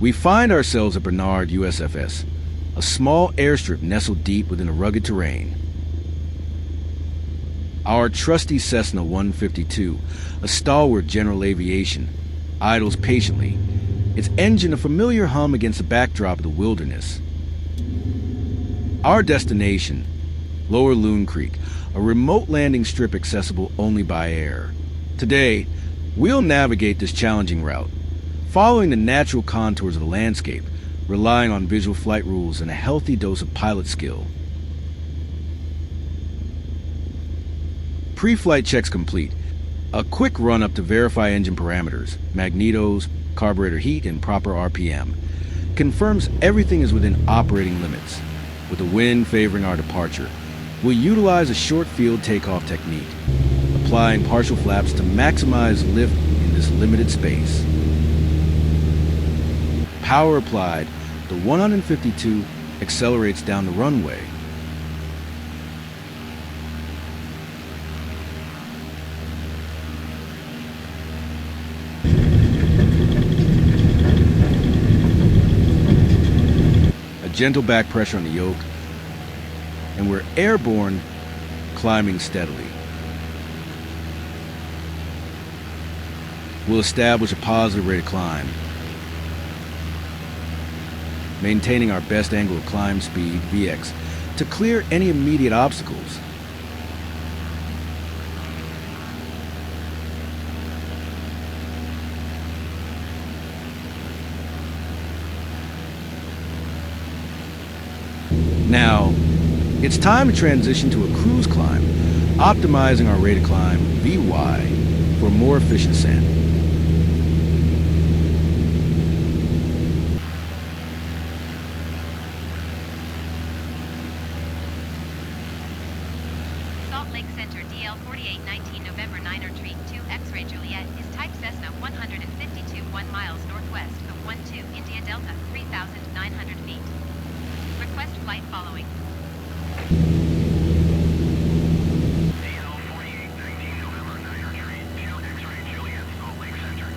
We find ourselves at Bernard USFS, a small airstrip nestled deep within a rugged terrain. Our trusty Cessna 152, a stalwart General Aviation, idles patiently, its engine a familiar hum against the backdrop of the wilderness. Our destination, Lower Loon Creek, a remote landing strip accessible only by air. Today, we'll navigate this challenging route, following the natural contours of the landscape, relying on visual flight rules and a healthy dose of pilot skill. Pre-flight checks complete. A quick run-up to verify engine parameters, magnetos, carburetor heat, and proper RPM. Confirms everything is within operating limits. With the wind favoring our departure, we'll utilize a short field takeoff technique, applying partial flaps to maximize lift in this limited space. Power applied, the 152 accelerates down the runway. A gentle back pressure on the yoke, and we're airborne, climbing steadily. We'll establish a positive rate of climb, maintaining our best angle of climb speed, VX, to clear any immediate obstacles. Now, it's time to transition to a cruise climb, optimizing our rate of climb, VY, for a more efficient ascent. Salt Lake Center DL 4819 November 9 retreat 2 X-ray Juliet is type Cessna 152 1 miles northwest of 12 India Delta 3,900 feet. Request flight following. DL 4819 November 9 retreat 2 X-ray Juliet Salt Lake Center.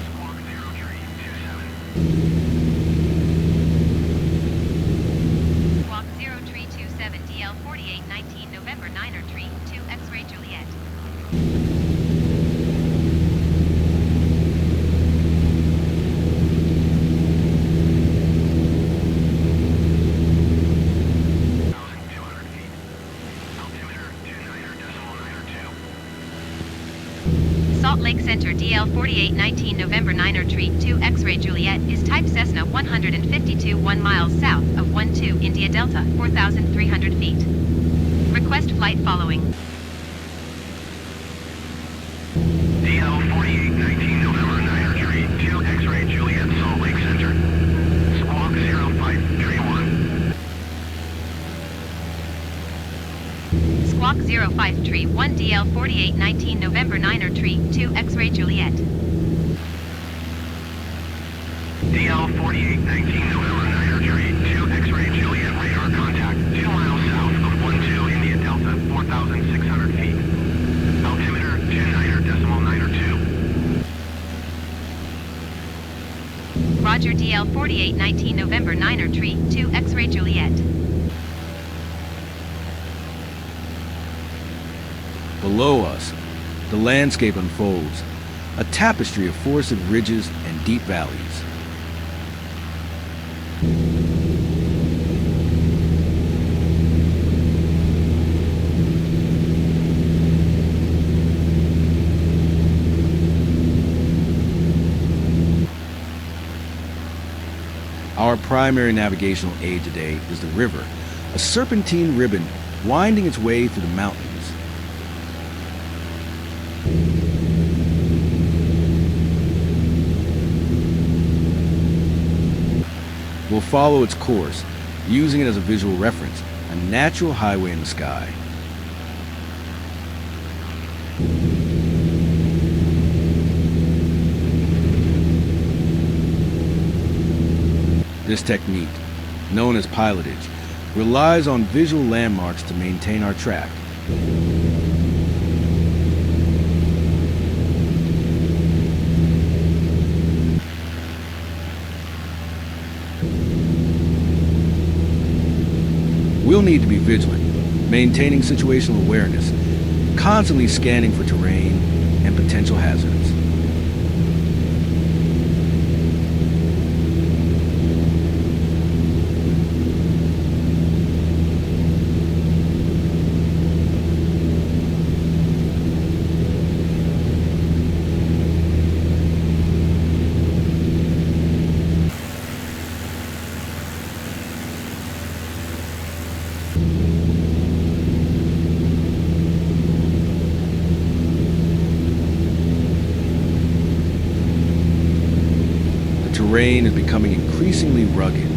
Squawk 0 tree 27. Squawk 0 tree 27 DL 4819 November 9 retreat 2 X-ray Juliet. Salt Lake Center DL 4819 November 9 retreat 2 X-ray Juliet is type Cessna 152 1 miles south of 12 India Delta 4,300 feet. Request flight following. DL 4819 November 9 retreat 2 X-ray Juliet Salt Lake Center. Squawk 0531. Squawk 05 tree 1 DL 4819 November 9 retreat 2 X-ray Juliet. DL 4819 November 9 retreat 2 X-ray Juliet radar contact 2 miles south of 12 India Delta 4,600 feet. Altimeter 29.902. Roger DL 4819 November 9 retreat 2 X-ray Juliet. Below us, the landscape unfolds, a tapestry of forested ridges and deep valleys. Our primary navigational aid today is the river, a serpentine ribbon winding its way through the mountains. We'll follow its course, using it as a visual reference, a natural highway in the sky. This technique, known as pilotage, relies on visual landmarks to maintain our track. still need to be vigilant, maintaining situational awareness, constantly scanning for terrain and potential hazards. The terrain is becoming increasingly rugged.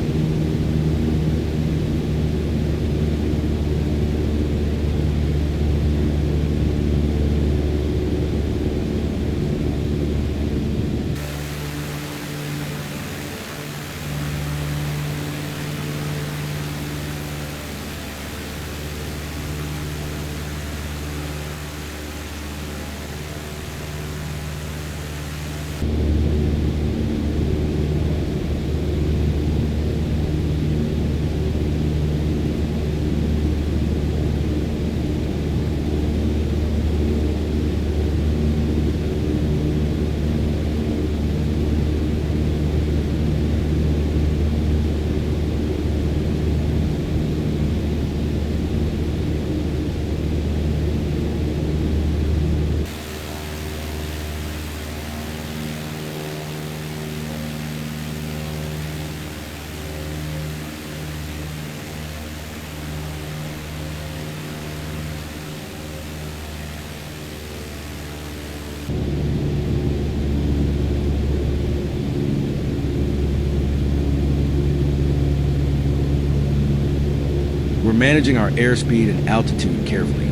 We're managing our airspeed and altitude carefully,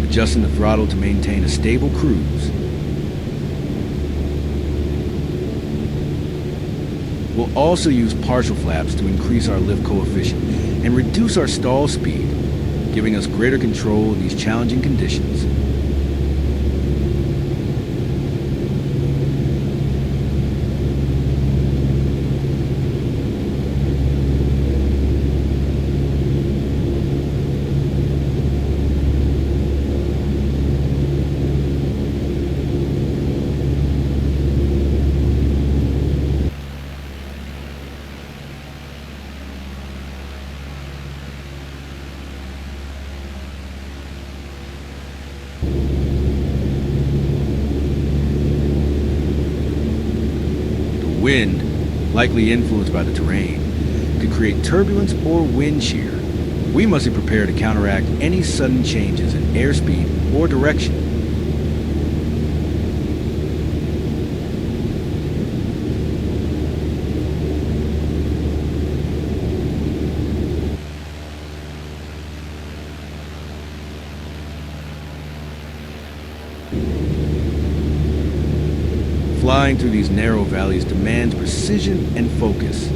adjusting the throttle to maintain a stable cruise. We'll also use partial flaps to increase our lift coefficient and reduce our stall speed, giving us greater control in these challenging conditions. Wind, likely influenced by the terrain, could create turbulence or wind shear. We must be prepared to counteract any sudden changes in airspeed or direction. Flying through these narrow valleys demands precision and focus.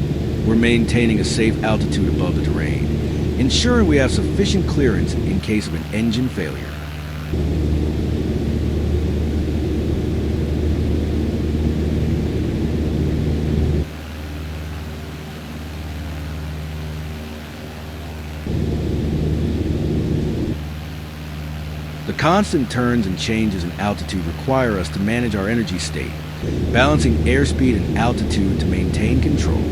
We're maintaining a safe altitude above the terrain, ensuring we have sufficient clearance in case of an engine failure. The constant turns and changes in altitude require us to manage our energy state, balancing airspeed and altitude to maintain control.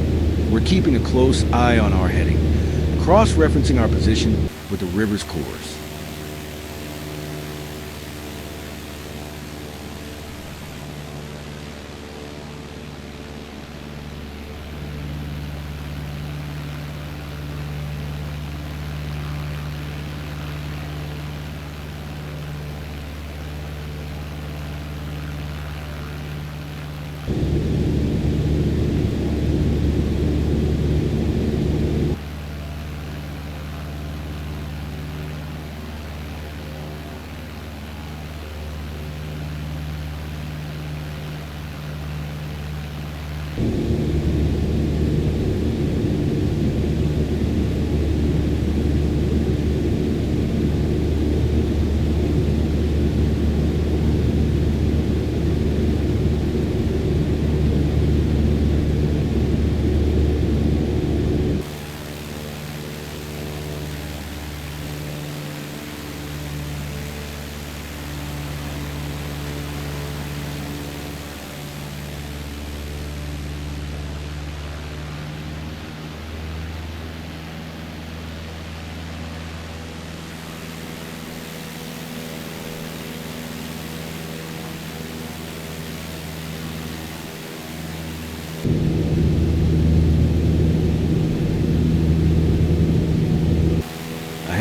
We're keeping a close eye on our heading, cross-referencing our position with the river's course.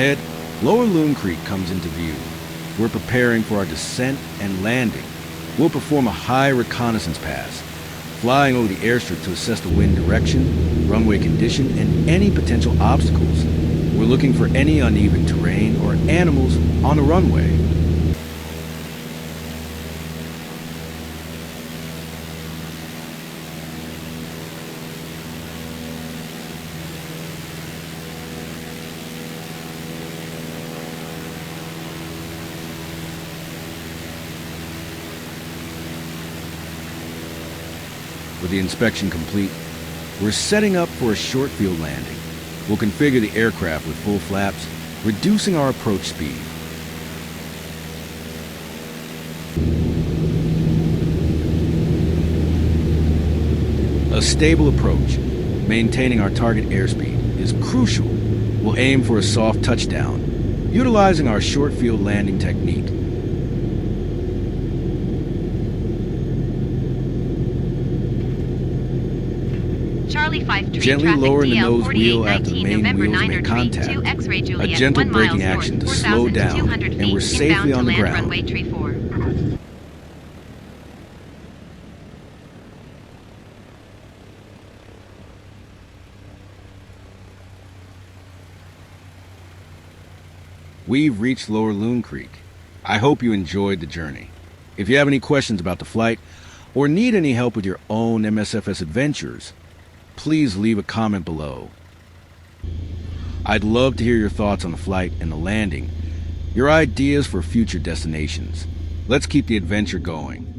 Ahead, Lower Loon Creek comes into view. We're preparing for our descent and landing. We'll perform a high reconnaissance pass, flying over the airstrip to assess the wind direction, runway condition, and any potential obstacles. We're looking for any uneven terrain or animals on the runway. With the inspection complete, we're setting up for a short field landing. We'll configure the aircraft with full flaps, reducing our approach speed. A stable approach, maintaining our target airspeed, is crucial. We'll aim for a soft touchdown, utilizing our short field landing technique. Charlie 5 tree Gently traffic lowering the DL nose wheel after the 4819 main November wheels 9 make tree contact. 2 X-ray A Juliet gentle 1 braking miles action north, to slow down, 4,200 and we're feet, safely inbound on the to land ground. runway tree 4. We've reached Lower Loon Creek. I hope you enjoyed the journey. If you have any questions about the flight or need any help with your own MSFS adventures, please leave a comment below. I'd love to hear your thoughts on the flight and the landing, your ideas for future destinations. Let's keep the adventure going.